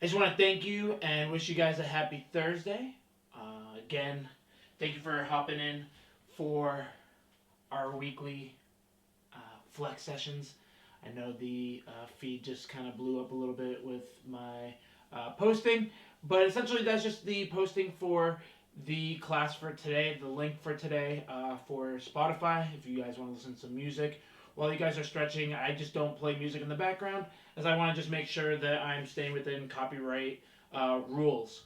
I just want to thank you and wish you guys a happy Thursday. Again, thank you for hopping in for our weekly flex sessions. I know the feed just kind of blew up a little bit with my posting, but essentially that's just the posting for the class for today, the link for today for Spotify. If you guys want to listen to some music while you guys are stretching, I just don't play music in the background as I want to just make sure that I'm staying within copyright rules.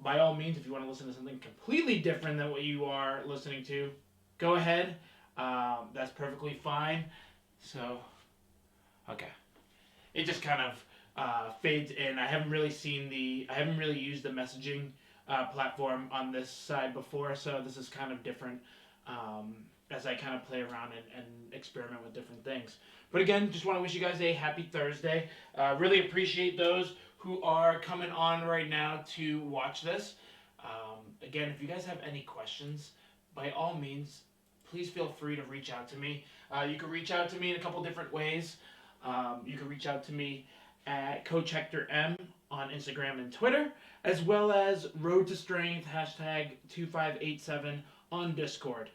By all means, if you want to listen to something completely different than what you are listening to, go ahead. That's perfectly fine. So, okay. It just kind of fades in. I haven't really used the messaging platform on this side before, so this is kind of different as I kind of play around and experiment with different things. But again, just want to wish you guys a happy Thursday. Really appreciate those who are coming on right now to watch this. Again, if you guys have any questions, by all means, please feel free to reach out to me. You can reach out to me in a couple different ways. You can reach out to me at Coach Hector M on Instagram and Twitter, as well as Road to Strength hashtag 2587 on Discord.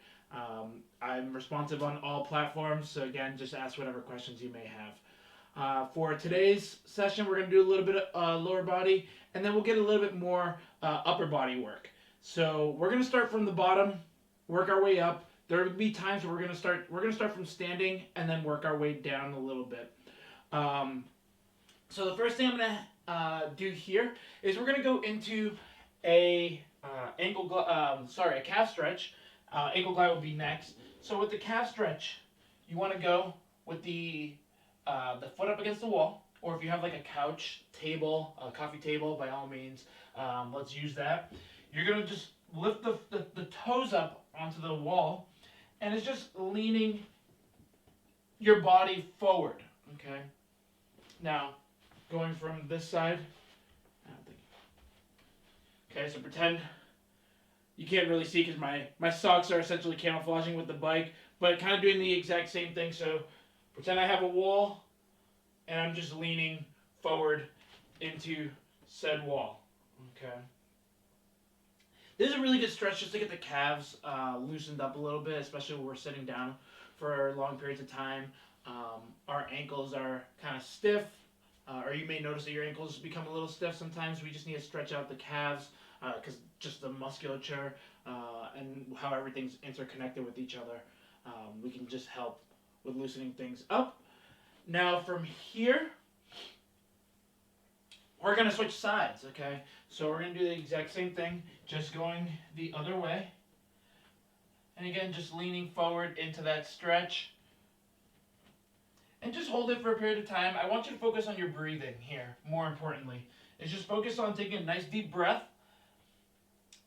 I'm responsive on all platforms, so again, just ask whatever questions you may have. For today's session, we're going to do a little bit of lower body, and then we'll get a little bit more upper body work. So we're going to start from the bottom, work our way up. There will be times where we're going to start from standing and then work our way down a little bit. So the first thing I'm going to do here is we're going to go into a a calf stretch. Ankle glide will be next. So with the calf stretch, you want to go with the foot up against the wall, or if you have like a couch table, a coffee table, by all means, let's use that. You're gonna just lift the toes up onto the wall, and it's just leaning your body forward. Okay. Now, going from this side. I don't think. Okay, so pretend you can't really see because my socks are essentially camouflaging with the bike, but kind of doing the exact same thing. So pretend I have a wall, and I'm just leaning forward into said wall. Okay. This is a really good stretch just to get the calves loosened up a little bit, especially when we're sitting down for long periods of time. Our ankles are kind of stiff, or you may notice that your ankles become a little stiff sometimes. We just need to stretch out the calves because just the musculature and how everything's interconnected with each other. We can just help with loosening things up. Now from here, we're going to switch sides, okay? So we're going to do the exact same thing, just going the other way. And again, just leaning forward into that stretch. And just hold it for a period of time. I want you to focus on your breathing here, more importantly. Is just focus on taking a nice deep breath.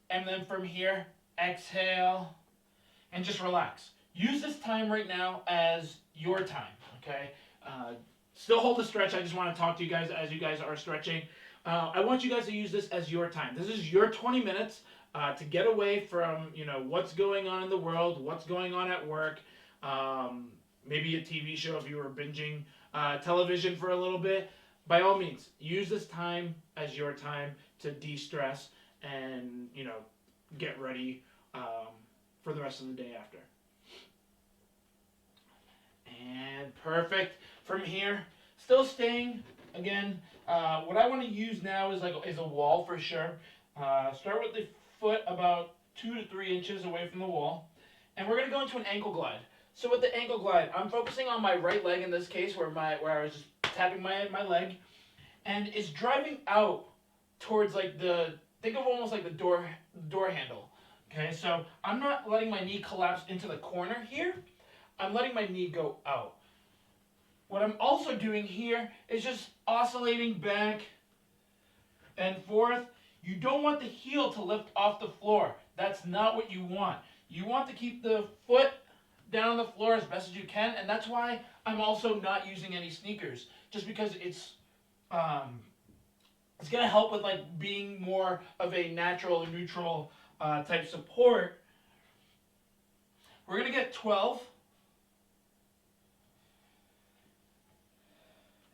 And then from here, exhale, and just relax. Use this time right now as your time, okay? Still hold the stretch. I just want to talk to you guys as you guys are stretching. I want you guys to use this as your time. This is your 20 minutes to get away from what's going on in the world, what's going on at work, maybe a TV show if you were binging television for a little bit. By all means, use this time as your time to de-stress and get ready for the rest of the day after. And perfect. From here, still staying. Again, what I want to use now is a wall for sure. Start with the foot about 2 to 3 inches away from the wall, and we're gonna go into an ankle glide. So with the ankle glide, I'm focusing on my right leg in this case, where I was just tapping my leg, and it's driving out towards think of almost like the door handle. Okay, so I'm not letting my knee collapse into the corner here. I'm letting my knee go out. What I'm also doing here is just oscillating back and forth. You don't want the heel to lift off the floor. That's not what you want. You want to keep the foot down on the floor as best as you can, and that's why I'm also not using any sneakers, just because it's gonna help with being more of a natural and neutral type support. We're gonna get 12.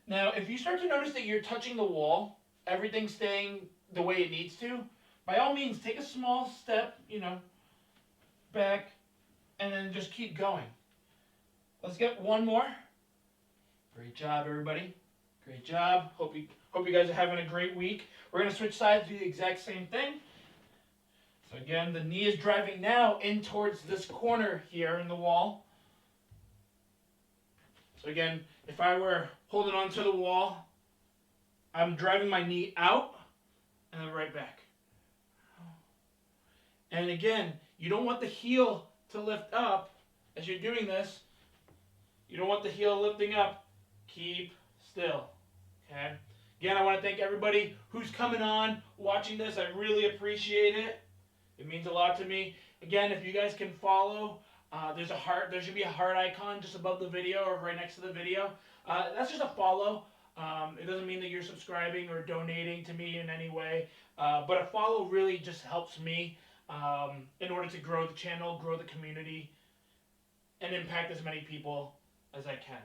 Now, if you start to notice that you're touching the wall, everything staying the way it needs to, by all means, take a small step, back, and then just keep going. Let's get one more. Great job, everybody. Great job. Hope you guys are having a great week. We're going to switch sides, do the exact same thing. So again, the knee is driving now in towards this corner here in the wall. So again, if I were holding on to the wall, I'm driving my knee out and then right back. And again, you don't want the heel to lift up as you're doing this. You don't want the heel lifting up. Keep still. Okay? Again, I want to thank everybody who's coming on, watching this. I really appreciate it. It means a lot to me. Again, if you guys can follow, there's a heart. There should be a heart icon just above the video or right next to the video. That's just a follow. It doesn't mean that you're subscribing or donating to me in any way. But a follow really just helps me in order to grow the channel, grow the community, and impact as many people as I can.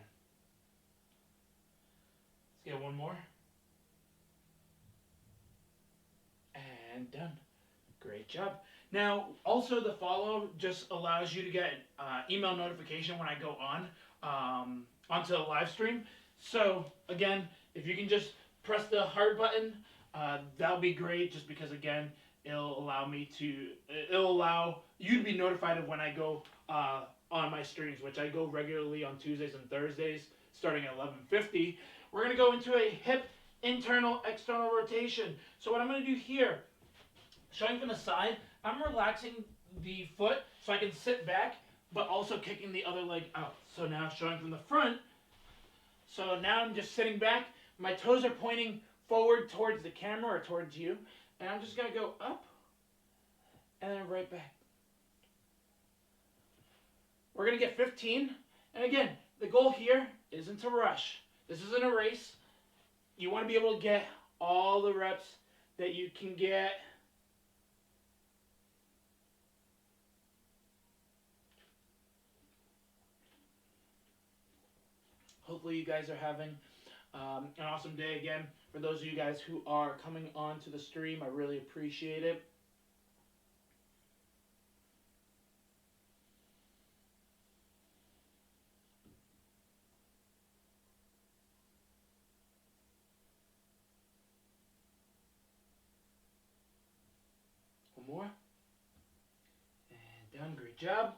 Let's get one more. And done. Great job. Now, also the follow just allows you to get email notification when I go on onto the live stream. So again, if you can just press the heart button, that'll be great. Just because again, it'll allow you to be notified of when I go on my streams, which I go regularly on Tuesdays and Thursdays, starting at 11:50. We're gonna go into a hip internal external rotation. So what I'm gonna do here, showing from the side, I'm relaxing the foot so I can sit back, but also kicking the other leg out. So now showing from the front. So now I'm just sitting back. My toes are pointing forward towards the camera or towards you. And I'm just going to go up and then right back. We're going to get 15. And again, the goal here isn't to rush. This isn't a race. You want to be able to get all the reps that you can get. Hopefully you guys are having an awesome day again. For those of you guys who are coming on to the stream, I really appreciate it. One more. And done. Great job.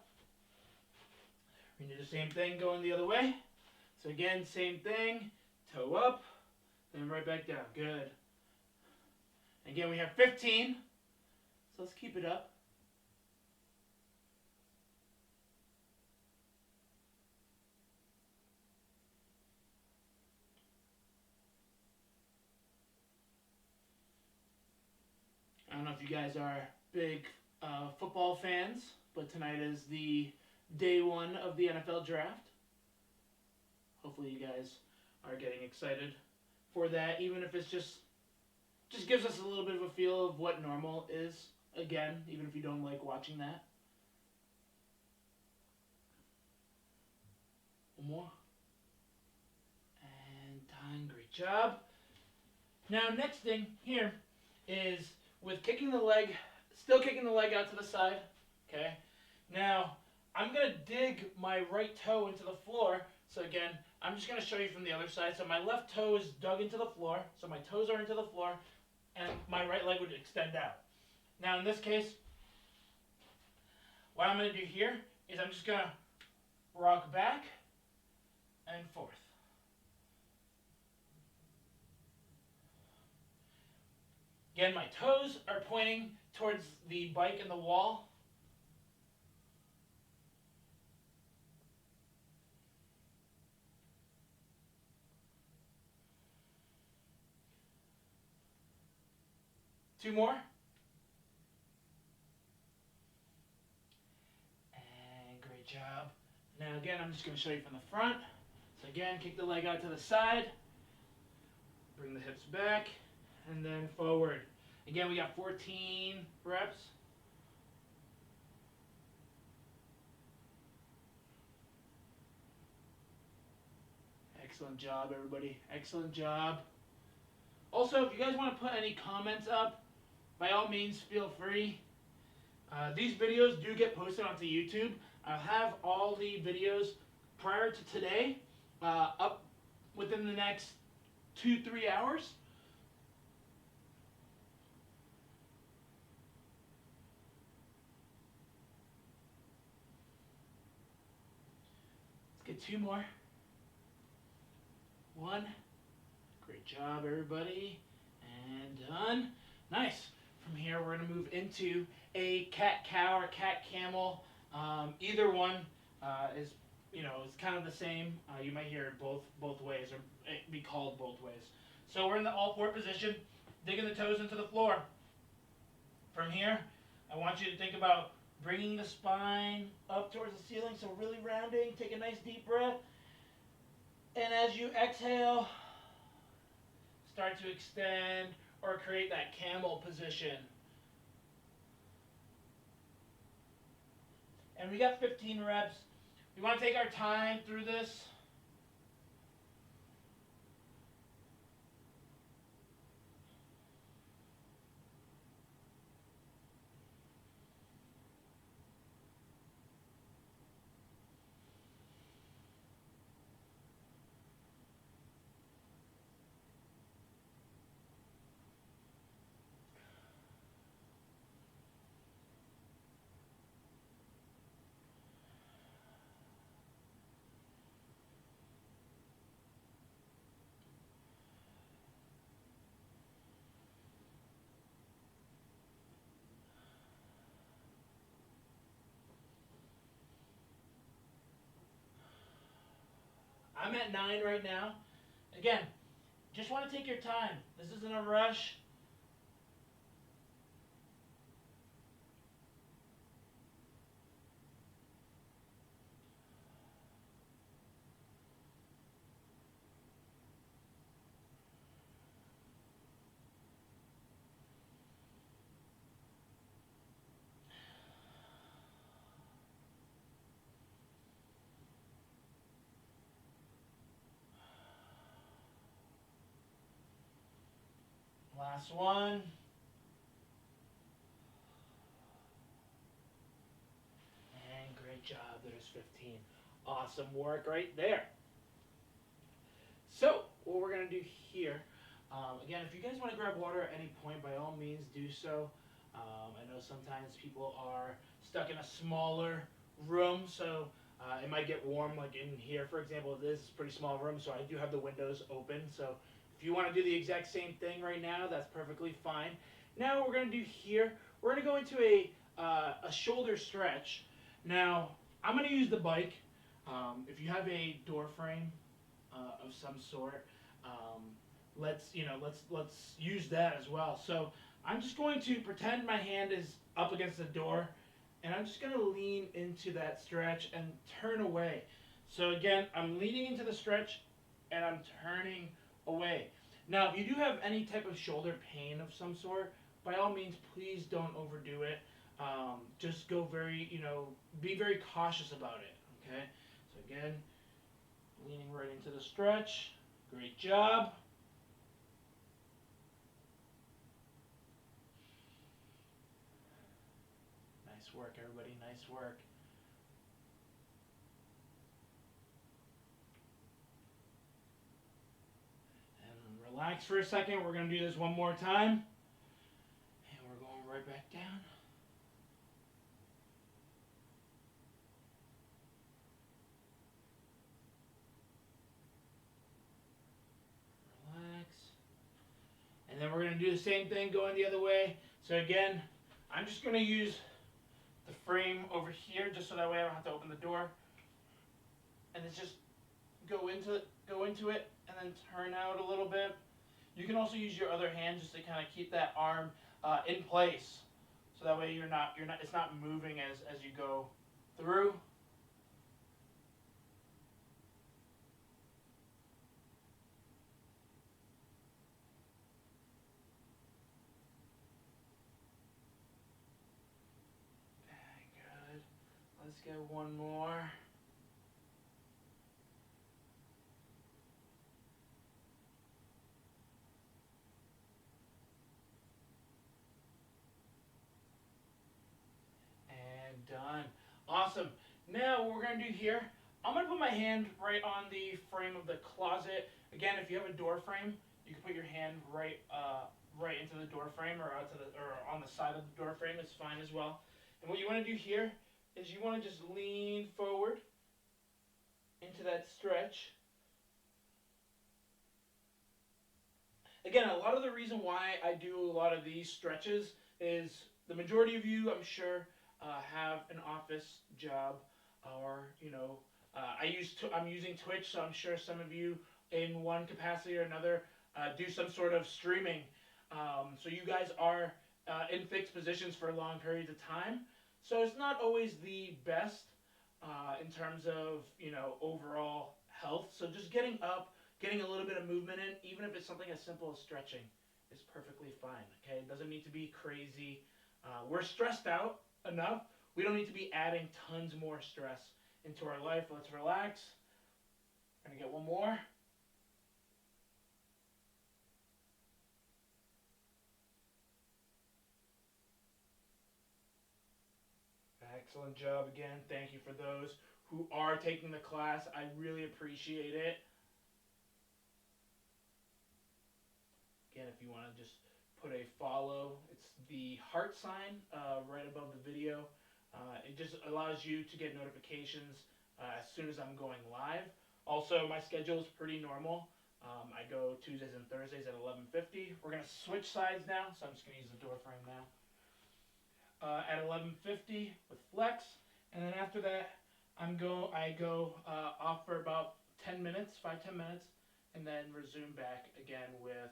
We do the same thing going the other way. So again, same thing. Toe up, then right back down. Good. Again, we have 15. So let's keep it up. I don't know if you guys are big football fans, but tonight is the day one of the NFL draft. Hopefully you guys are getting excited for that, even if it's just gives us a little bit of a feel of what normal is, again, even if you don't like watching that. One more. And done. Great job. Now, next thing here is with kicking the leg, still kicking the leg out to the side, okay? Now, I'm going to dig my right toe into the floor. So again, I'm just going to show you from the other side. So my left toe is dug into the floor. So my toes are into the floor. And my right leg would extend out. Now in this case, what I'm going to do here is I'm just going to rock back and forth. Again, my toes are pointing towards the bike and the wall. Two more. And great job. Now again, I'm just going to show you from the front. So again, kick the leg out to the side. Bring the hips back. And then forward. Again, we got 14 reps. Excellent job, everybody. Excellent job. Also, if you guys want to put any comments up, by all means, feel free. These videos do get posted onto YouTube. I'll have all the videos prior to today up within the next 2-3 hours. Let's get 2 more. 1. Great job, everybody. And done. Nice. From here, we're going to move into a cat-cow or cat-camel. Either one is, it's kind of the same. You might hear it both ways, or it be called both ways. So we're in the all-four position, digging the toes into the floor. From here, I want you to think about bringing the spine up towards the ceiling, so really rounding. Take a nice deep breath. And as you exhale, start to extend or create that camel position. And we got 15 reps. We want to take our time through this. I'm at 9 right now. Again, just want to take your time. This isn't a rush. Last one. And great job. There's 15. Awesome work right there. So, what we're going to do here, again, if you guys want to grab water at any point, by all means do so. I know sometimes people are stuck in a smaller room, so it might get warm, like in here, for example. This is a pretty small room, so I do have the windows open. So if you want to do the exact same thing right now, that's perfectly fine. Now what we're going to do here, we're going to go into a shoulder stretch. Now, I'm going to use the bike. If you have a door frame of some sort, let's use that as well. So I'm just going to pretend my hand is up against the door, and I'm just going to lean into that stretch and turn away. So again, I'm leaning into the stretch, and I'm turning away. Now, if you do have any type of shoulder pain of some sort, by all means, please don't overdo it. Just go be very cautious about it, okay? So again, leaning right into the stretch. Great job. Nice work, everybody. Nice work. And relax for a second. We're going to do this one more time. And we're going right back down. Relax. And then we're going to do the same thing going the other way. So again, I'm just going to use the frame over here just so that way I don't have to open the door. And it's just go into it and then turn out a little bit. You can also use your other hand just to kind of keep that arm in place. So that way it's not moving as you go through. Good. Let's get one more. Now what we're going to do here, I'm going to put my hand right on the frame of the closet. Again, if you have a door frame, you can put your hand right into the door frame or on the side of the door frame. It's fine as well. And what you want to do here is you want to just lean forward into that stretch. Again, a lot of the reason why I do a lot of these stretches is the majority of you, I'm sure, have an office job, or I'm using Twitch, so I'm sure some of you, in one capacity or another, do some sort of streaming. So you guys are in fixed positions for long periods of time. So it's not always the best in terms of overall health. So just getting up, getting a little bit of movement in, even if it's something as simple as stretching, is perfectly fine. Okay, it doesn't need to be crazy. We're stressed out enough. We don't need to be adding tons more stress into our life. Let's relax. I'm gonna get one more. Excellent job again. Thank you for those who are taking the class. I really appreciate it. Again, if you want to just put a follow, it's the heart sign right above the video. It just allows you to get notifications as soon as I'm going live. Also, my schedule is pretty normal. I go Tuesdays and Thursdays at 11:50. We're going to switch sides now, so I'm just going to use the door frame now. At 11:50 with flex, and then after that, I go off for about 10 minutes, 5-10 minutes, and then resume back again with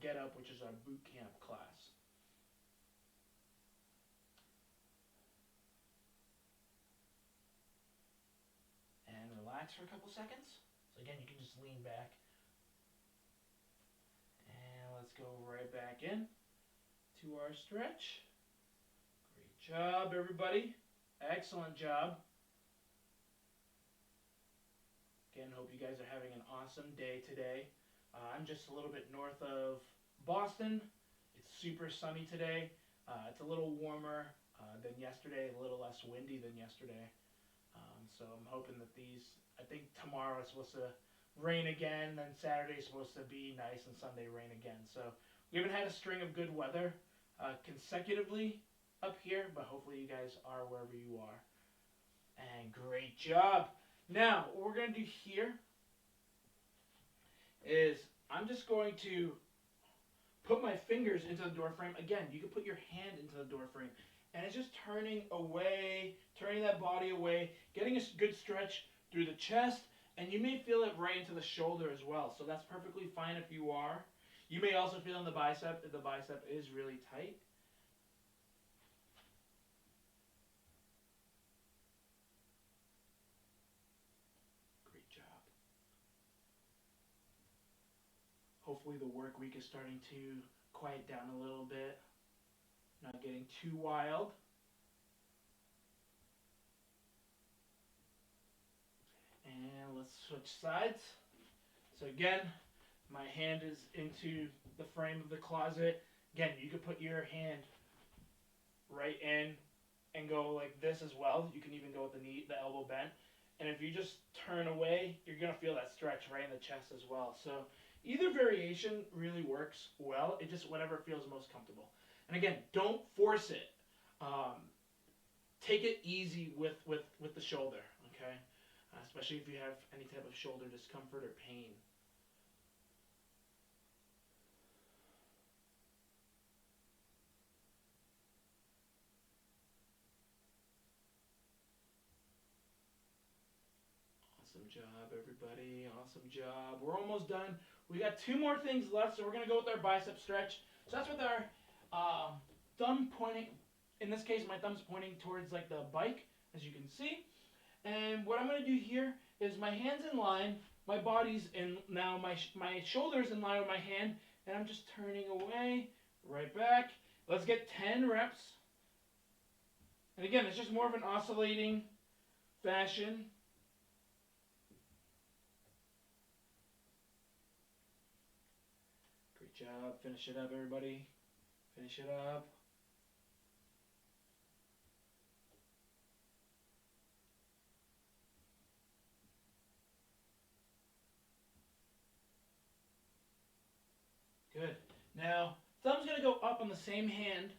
Get Up, which is our boot camp class. And relax for a couple seconds. So again, you can just lean back. And let's go right back in to our stretch. Great job, everybody. Excellent job. Again, hope you guys are having an awesome day today. I'm just a little bit north of Boston. It's super sunny today. It's a little warmer than yesterday, a little less windy than yesterday. So I'm hoping that I think tomorrow is supposed to rain again, then Saturday is supposed to be nice, and Sunday rain again. So we haven't had a string of good weather consecutively up here, but hopefully you guys are wherever you are. And great job. Now, what we're going to do here is I'm just going to put my fingers into the door frame. Again, you can put your hand into the door frame. And it's just turning away, turning that body away, getting a good stretch through the chest, and you may feel it right into the shoulder as well. So that's perfectly fine if you are. You may also feel in the bicep if the bicep is really tight. Great job. Hopefully the work week is starting to quiet down a little bit. Not getting too wild. And let's switch sides. So again, my hand is into the frame of the closet. Again, you could put your hand right in and go like this as well. You can even go with the elbow bent. And if you just turn away, you're going to feel that stretch right in the chest as well. So either variation really works well. It just whatever feels most comfortable. And again, don't force it. Take it easy with the shoulder, okay? Especially if you have any type of shoulder discomfort or pain. Awesome job, everybody. Awesome job. We're almost done. We got 2 more things left, so we're going to go with our bicep stretch. So that's with our thumb pointing. In this case, my thumb's pointing towards like the bike, as you can see. And what I'm going to do here is my hand's in line, my body's in, now my shoulder's in line with my hand, and I'm just turning away, right back. Let's get 10 reps. And again, it's just more of an oscillating fashion. Great job. Finish it up, everybody. Finish it up. Good. Now, thumb's going to go up on the same hand.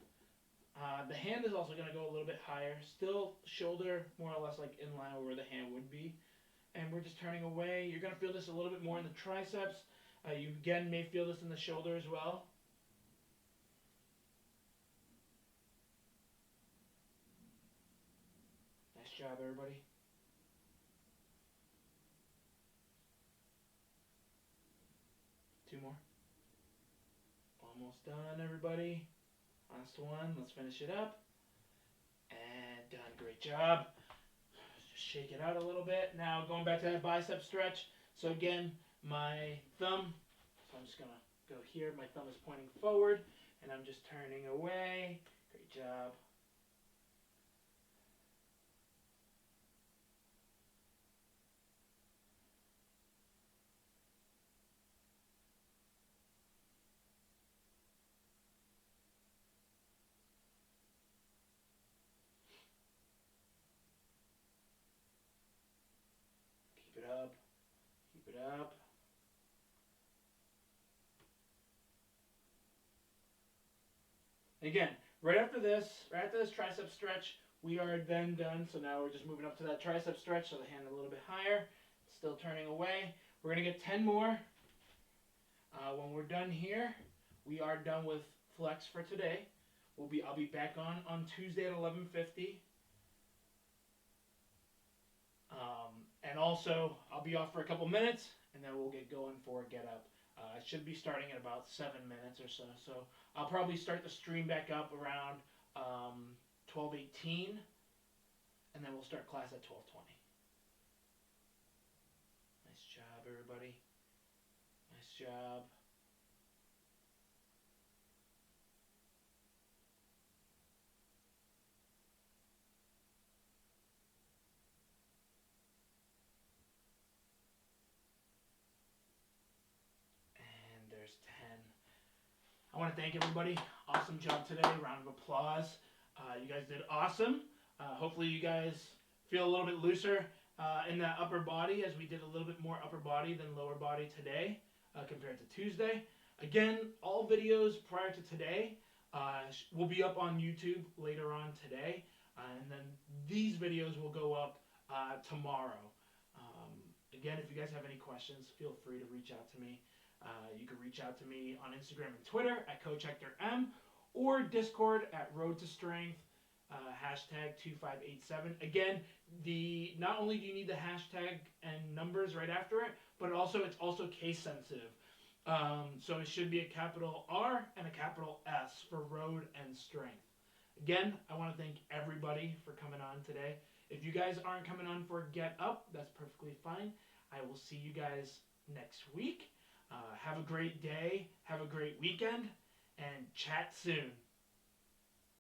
The hand is also going to go a little bit higher. Still shoulder more or less like in line where the hand would be. And we're just turning away. You're going to feel this a little bit more in the triceps. You again may feel this in the shoulder as well. Nice job, everybody. Two more. Almost done, everybody. Last one. Let's finish it up. And done. Great job. Just shake it out a little bit. Now going back to that bicep stretch. So again, my thumb. So I'm just going to go here. My thumb is pointing forward. And I'm just turning away. Great job. Keep it up. Keep it up. Again, right after this tricep stretch, we are then done. So now we're just moving up to that tricep stretch, so the hand a little bit higher. Still turning away. We're going to get 10 more. When we're done here, we are done with flex for today. I'll be back on Tuesday at 11:50. And also, I'll be off for a couple minutes, and then we'll get going for Get Up. I should be starting in about 7 minutes or so. So I'll probably start the stream back up around 12:18, and then we'll start class at 12:20. Nice job, everybody. Nice job. And there's 10. I want to thank everybody. Awesome job today. Round of applause. You guys did awesome. Hopefully you guys feel a little bit looser in that upper body, as we did a little bit more upper body than lower body today compared to Tuesday. Again, all videos prior to today will be up on YouTube later on today. And then these videos will go up tomorrow. Again, if you guys have any questions, feel free to reach out to me. You can reach out to me on Instagram and Twitter at Coach Hector M, or Discord at Road to Strength, hashtag 2587. Again, not only do you need the hashtag and numbers right after it, but it's also case sensitive. So it should be a capital R and a capital S for Road and Strength. Again, I want to thank everybody for coming on today. If you guys aren't coming on for Get Up, that's perfectly fine. I will see you guys next week. Have a great day. Have a great weekend. And chat soon.